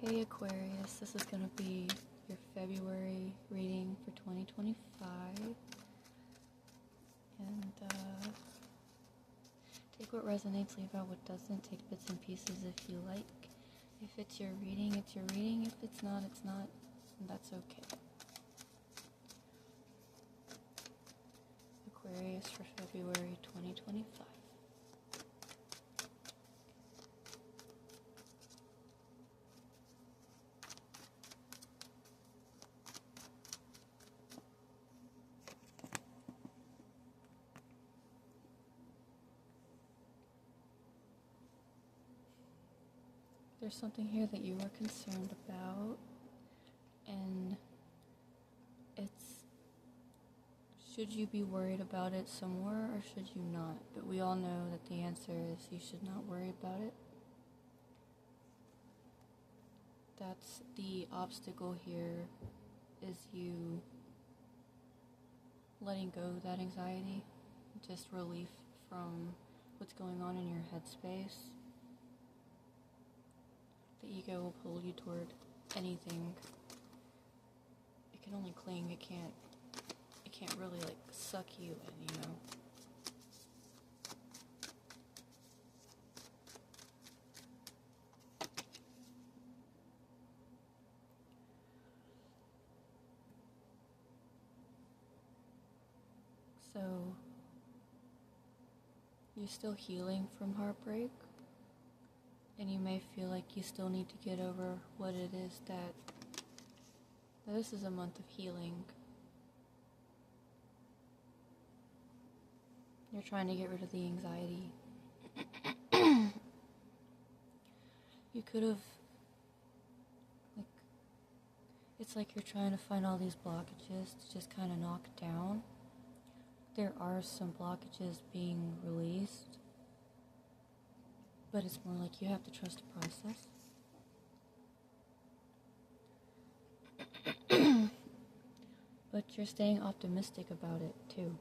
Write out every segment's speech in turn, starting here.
Hey Aquarius, this is going to be your February reading for 2025. And take what resonates, leave out what doesn't. Take bits and pieces if you like. If it's your reading, it's your reading. If it's not, it's not. And that's okay. Aquarius for February 2025. There's something here that you are concerned about, and it's, should you be worried about it some more or should you not? But we all know that the answer is you should not worry about it. That's the obstacle here, is you letting go of that anxiety, just relief from what's going on in your headspace. The ego will pull you toward anything. It can only cling, it can't really like suck you in, you know. So you're still healing from heartbreak, and you may feel like you still need to get over what it is that this is a month of healing. You're trying to get rid of the anxiety. You could have, like, it's like you're trying to find all these blockages to just kind of knock down. There are some blockages being released, but it's more like you have to trust the process. But you're staying optimistic about it too.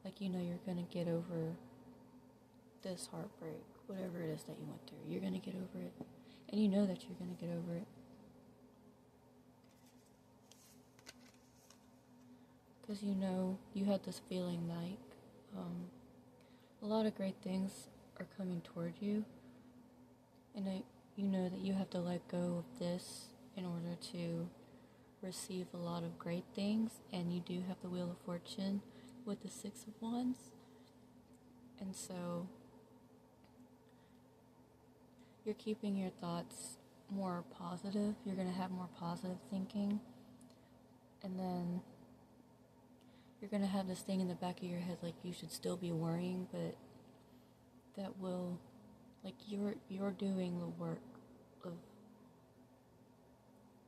Like, you know, you're gonna get over this heartbreak, whatever it is that you went through. You're gonna get over it, and you know that you're gonna get over it. Because you know, you had this feeling like a lot of great things are coming toward you, and you know that you have to let go of this in order to receive a lot of great things. And you do have the Wheel of Fortune with the Six of Wands, and so you're keeping your thoughts more positive. You're going to have more positive thinking, and then you're going to have this thing in the back of your head like you should still be worrying, but that will, like, you're doing the work of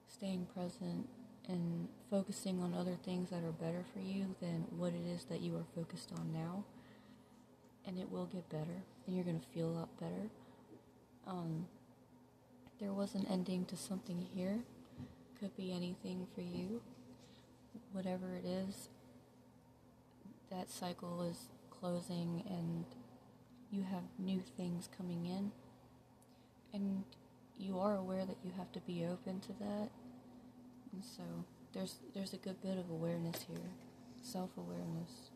staying present and focusing on other things that are better for you than what it is that you are focused on now. And it will get better, and you're going to feel a lot better. There was an ending to something here. Could be anything for you. Whatever it is, that cycle is closing, and you have new things coming in, and you are aware that you have to be open to that. And so there's a good bit of awareness here, self-awareness.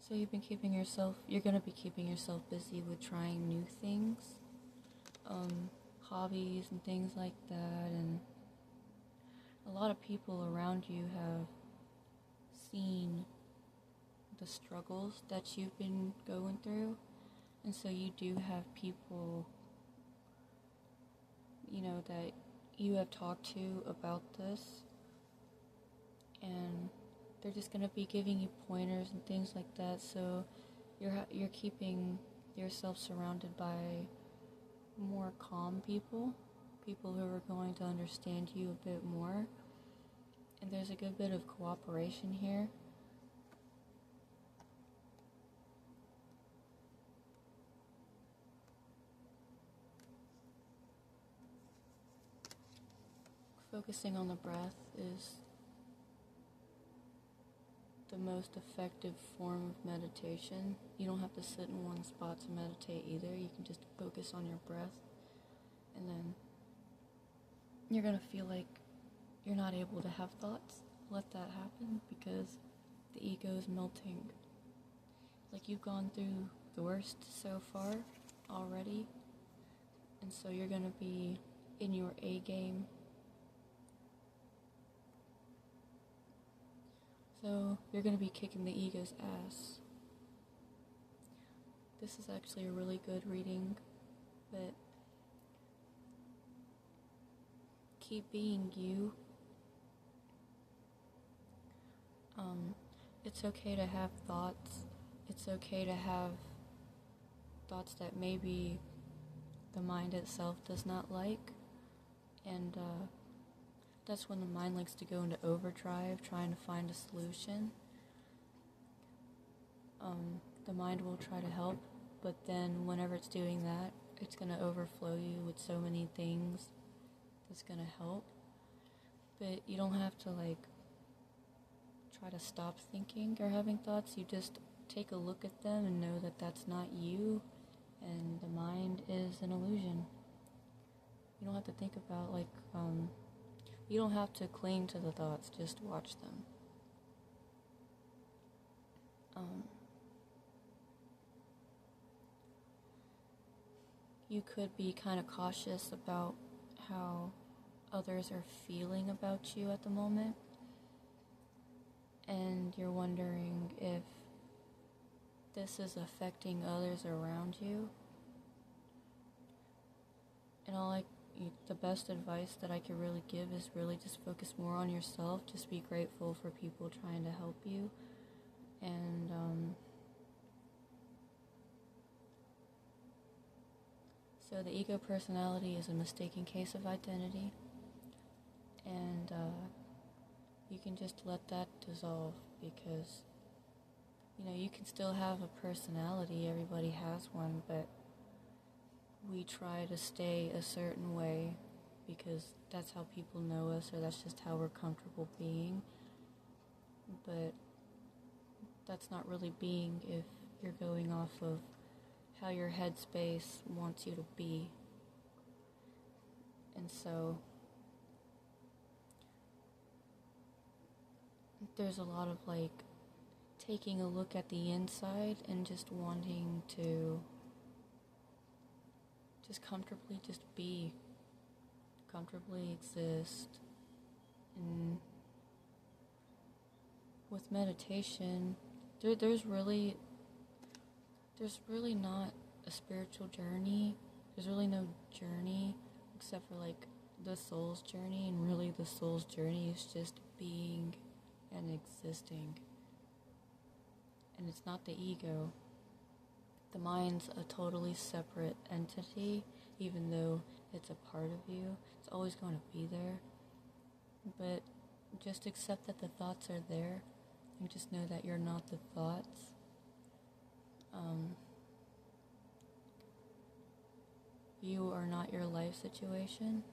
So you're going to be keeping yourself busy with trying new things, hobbies and things like that, and a lot of people around you have seen the struggles that you've been going through, and so you do have people, you know, that you have talked to about this, and they're just going to be giving you pointers and things like that. So you're keeping yourself surrounded by more calm people who are going to understand you a bit more, and there's a good bit of cooperation here. Focusing on the breath is the most effective form of meditation. You don't have to sit in one spot to meditate either. You can just focus on your breath, and then you're going to feel like you're not able to have thoughts. Let that happen, because the ego is melting. Like, you've gone through the worst so far already, and so you're going to be in your A game. So you're going to be kicking the ego's ass. This is actually a really good reading, but keep being you. It's okay to have thoughts. It's okay to have thoughts that maybe the mind itself does not like, and that's when the mind likes to go into overdrive, trying to find a solution. The mind will try to help, but then whenever it's doing that, it's going to overflow you with so many things that's going to help. But you don't have to try to stop thinking or having thoughts. You just take a look at them and know that that's not you, and the mind is an illusion. You don't have to think about you don't have to cling to the thoughts, just watch them. You could be kind of cautious about how others are feeling about you at the moment, and you're wondering if this is affecting others around you. And the best advice that I could really give is really just focus more on yourself. Just be grateful for people trying to help you. And so the ego personality is a mistaken case of identity. And you can just let that dissolve, because you can still have a personality. Everybody has one, but we try to stay a certain way because that's how people know us, or that's just how we're comfortable being. But that's not really being if you're going off of how your headspace wants you to be. And so there's a lot of taking a look at the inside and just wanting to just comfortably just be, comfortably exist. And with meditation, there's really not a spiritual journey. There's really no journey except for the soul's journey, and really the soul's journey is just being and existing. And it's not the ego. The mind's a totally separate entity, even though it's a part of you. It's always going to be there. But just accept that the thoughts are there, and just know that you're not the thoughts. You are not your life situation,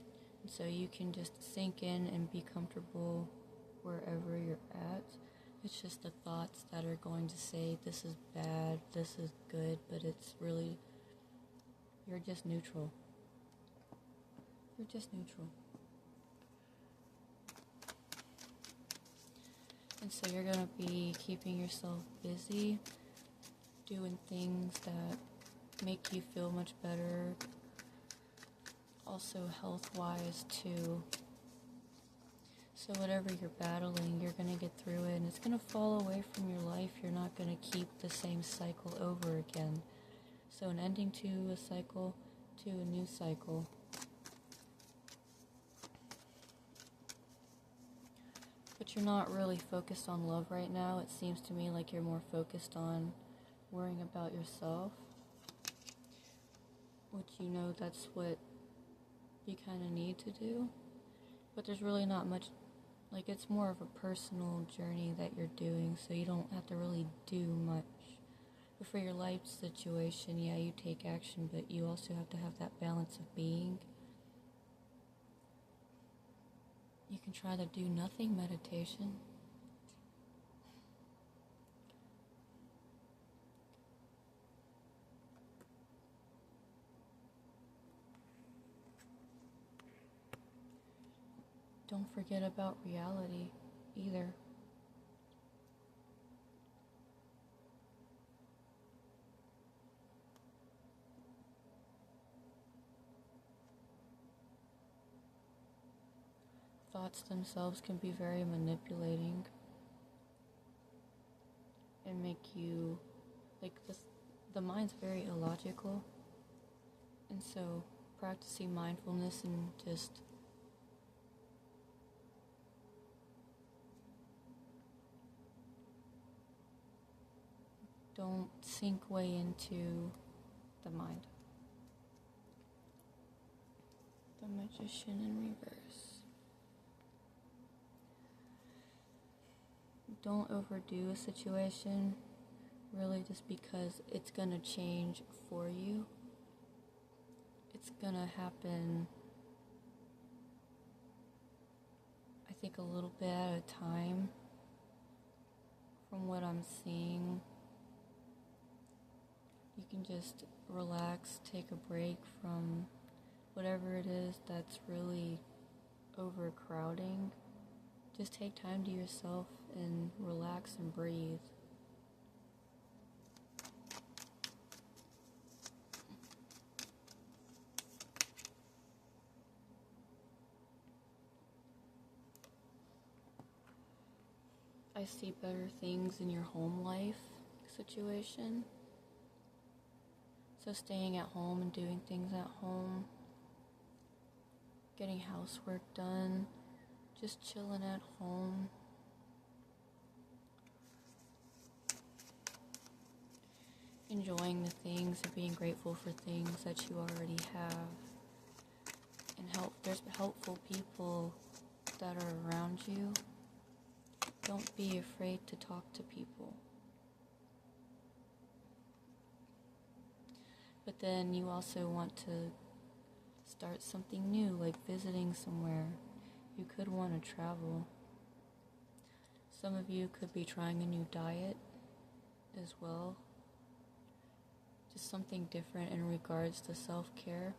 and so you can just sink in and be comfortable wherever you're at. It's just the thoughts that are going to say this is bad, this is good, but it's really, you're just neutral. You're just neutral. And so you're going to be keeping yourself busy, doing things that make you feel much better, also health-wise too. So whatever you're battling, you're going to get through it, and it's going to fall away from your life. You're not going to keep the same cycle over again. So an ending to a cycle, to a new cycle. But you're not really focused on love right now. It seems to me like you're more focused on worrying about yourself, which that's what you kind of need to do. But there's really not much, it's more of a personal journey that you're doing, so you don't have to really do much. But for your life situation, yeah, you take action, but you also have to have that balance of being. You can try to do nothing meditation. don't forget about reality either. Thoughts themselves can be very manipulating and make you, like, the mind's very illogical, and so practicing mindfulness and just don't sink way into the mind. The Magician in reverse. Don't overdo a situation, really, just because it's gonna change for you. It's gonna happen, I think, a little bit at a time. From what I'm seeing, you can just relax, take a break from whatever it is that's really overcrowding. Just take time to yourself and relax and breathe. I see better things in your home life situation. So staying at home and doing things at home, getting housework done, just chilling at home. Enjoying the things and being grateful for things that you already have. And there's helpful people that are around you. Don't be afraid to talk to people. But then you also want to start something new, like visiting somewhere. You could want to travel. Some of you could be trying a new diet as well. Just something different in regards to self-care.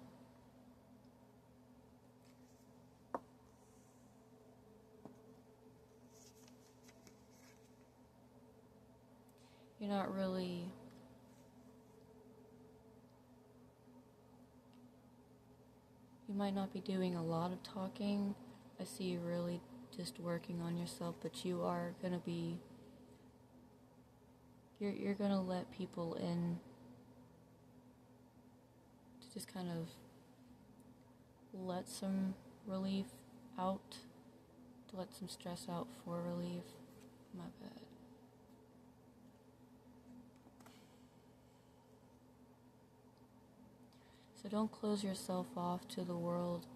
You're not really you might not be doing a lot of talking. I see you really just working on yourself, but you are going to be you're going to let people in to just kind of let some relief out, to let some stress out for relief. My bad. So don't close yourself off to the world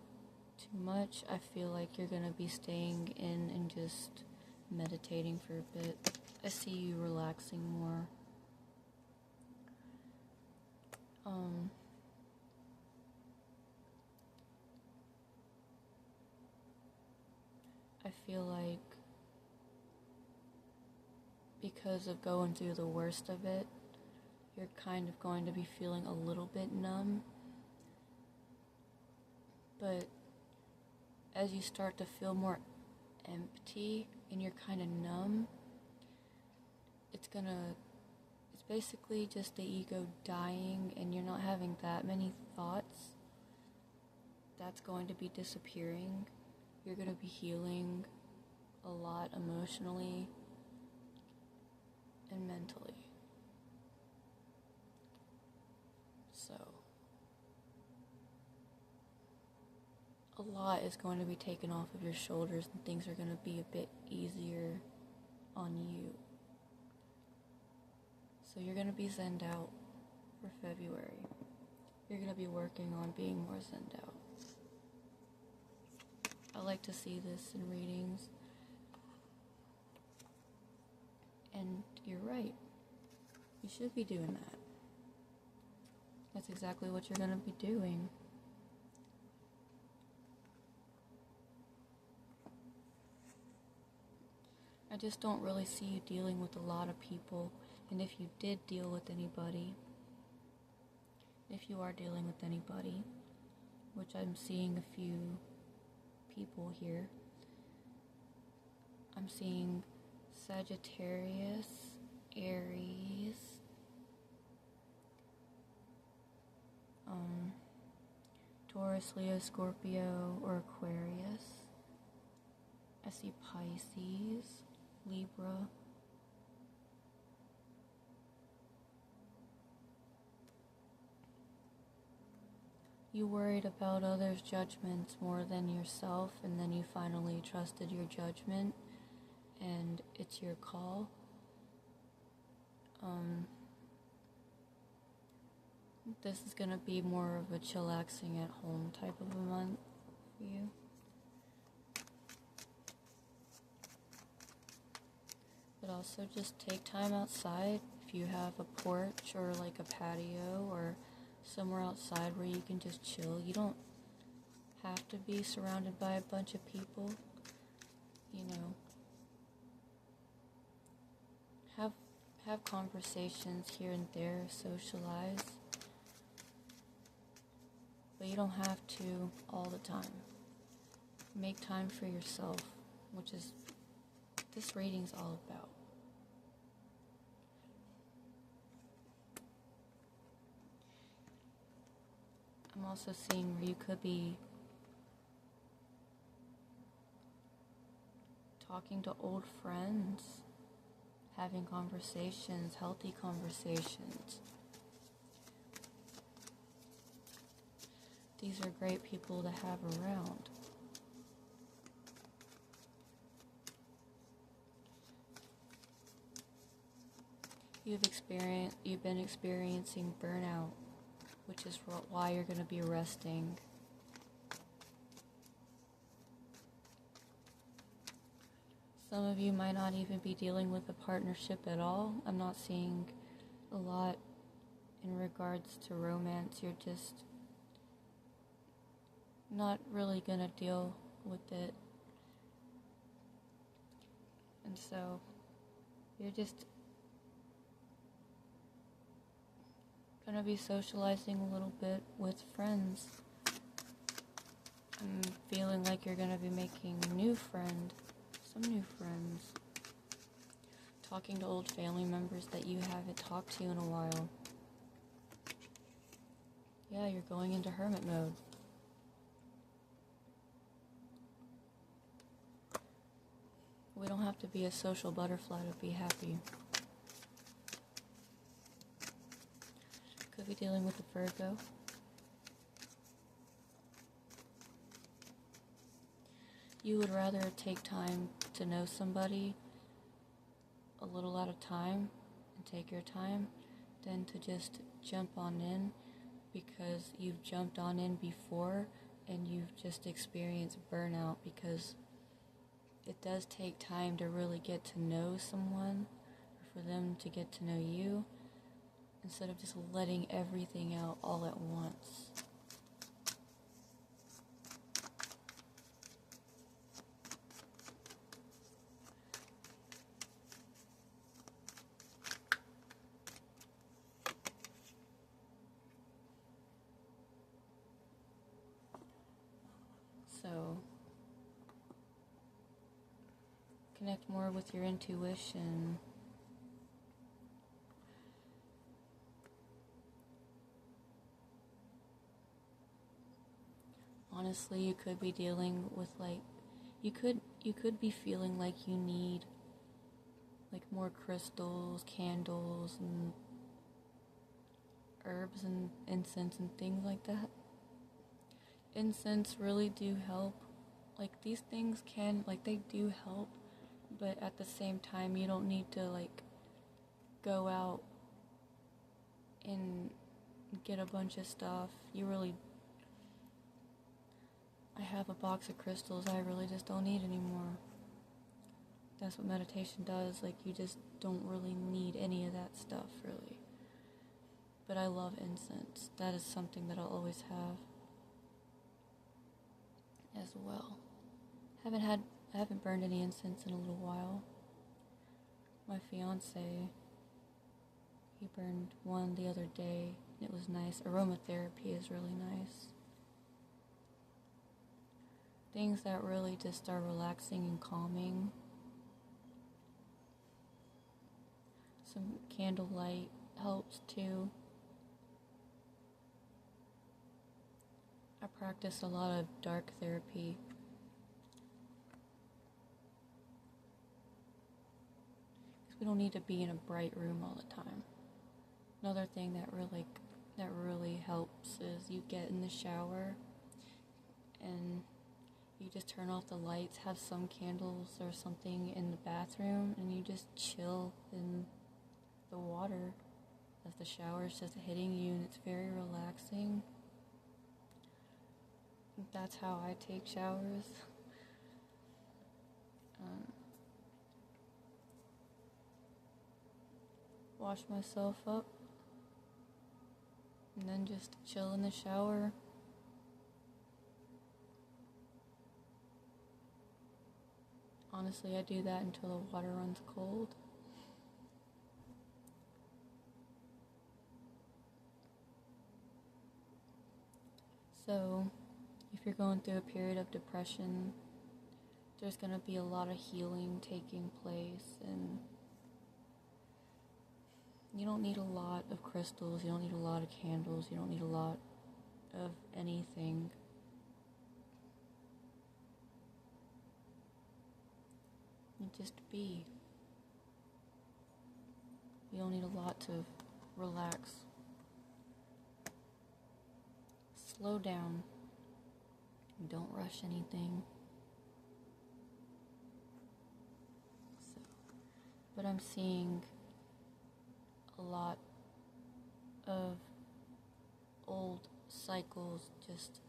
too much. I feel like you're going to be staying in and just meditating for a bit. I see you relaxing more. I feel like because of going through the worst of it, you're kind of going to be feeling a little bit numb. But as you start to feel more empty and you're kind of numb, it's basically just the ego dying, and you're not having that many thoughts. That's going to be disappearing. You're going to be healing a lot emotionally and mentally. So a lot is going to be taken off of your shoulders, and things are going to be a bit easier on you. So you're going to be zenned out for February. You're going to be working on being more zenned out. I like to see this in readings. And you're right. You should be doing that. That's exactly what you're going to be doing. I just don't really see you dealing with a lot of people. And if you did deal with anybody, if you are dealing with anybody, which I'm seeing a few people here, I'm seeing Sagittarius, Aries, Taurus, Leo, Scorpio, or Aquarius. I see Pisces, Libra, you worried about others' judgments more than yourself, and then you finally trusted your judgment, and it's your call. This is going to be more of a chillaxing at home type of a month for you. But also just take time outside. If you have a porch or like a patio or somewhere outside where you can just chill. You don't have to be surrounded by a bunch of people. You know, have conversations here and there, socialize. But you don't have to all the time. Make time for yourself, which is this reading's all about. I'm also seeing where you could be talking to old friends, having conversations, healthy conversations. These are great people to have around. You've been experiencing burnout, which is why you're going to be resting. Some of you might not even be dealing with a partnership at all. I'm not seeing a lot in regards to romance. You're just not really going to deal with it. And so you're just going to be socializing a little bit with friends. I'm feeling like you're going to be making some new friends. Talking to old family members that you haven't talked to in a while. Yeah, you're going into hermit mode. We don't have to be a social butterfly to be happy. Could be dealing with a Virgo. You would rather take time to know somebody a little at a time and take your time than to just jump on in because you've jumped on in before and you've just experienced burnout, because it does take time to really get to know someone or for them to get to know you, instead of just letting everything out all at once. So, connect more with your intuition. Honestly, you could be dealing with you could be feeling like you need more crystals, candles, and herbs and incense and things like that. Incense really do help. These things they do help, but at the same time, you don't need to go out and get a bunch of stuff. I have a box of crystals I really just don't need anymore. That's what meditation does. You just don't really need any of that stuff, really. But I love incense. That is something that I'll always have as well. I haven't burned any incense in a little while. My fiance, he burned one the other day. It was nice. Aromatherapy is really nice. Things that really just are relaxing and calming Some candlelight helps too. I practice a lot of dark therapy. Because we don't need to be in a bright room all the time. Another thing that really helps is you get in the shower and you just turn off the lights, have some candles or something in the bathroom, and you just chill in the water as the shower is just hitting you, and it's very relaxing. That's how I take showers. Wash myself up and then just chill in the shower. Honestly, I do that until the water runs cold. So, if you're going through a period of depression, there's going to be a lot of healing taking place, and you don't need a lot of crystals, you don't need a lot of candles, you don't need a lot of anything. You just be. You don't need a lot to relax. Slow down. Don't rush anything. But I'm seeing a lot of old cycles, just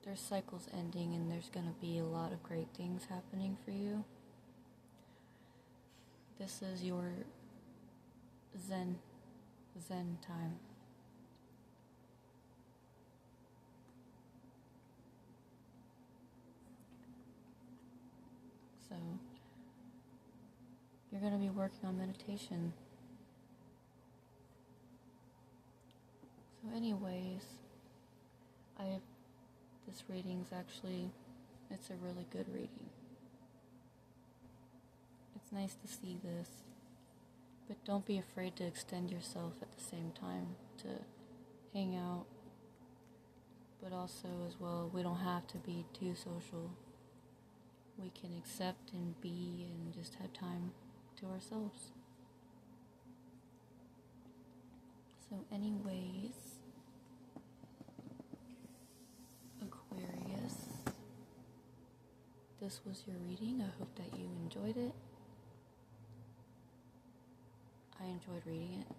there's cycles ending, and there's gonna be a lot of great things happening for you. This is your zen time. So you're going to be working on meditation. So anyways, this reading's actually, it's a really good reading. It's nice to see this, but don't be afraid to extend yourself at the same time, to hang out, but also as well, we don't have to be too social. We can accept and be and just have time to ourselves. So anyways, Aquarius, this was your reading. I hope that you enjoyed it. I enjoyed reading it.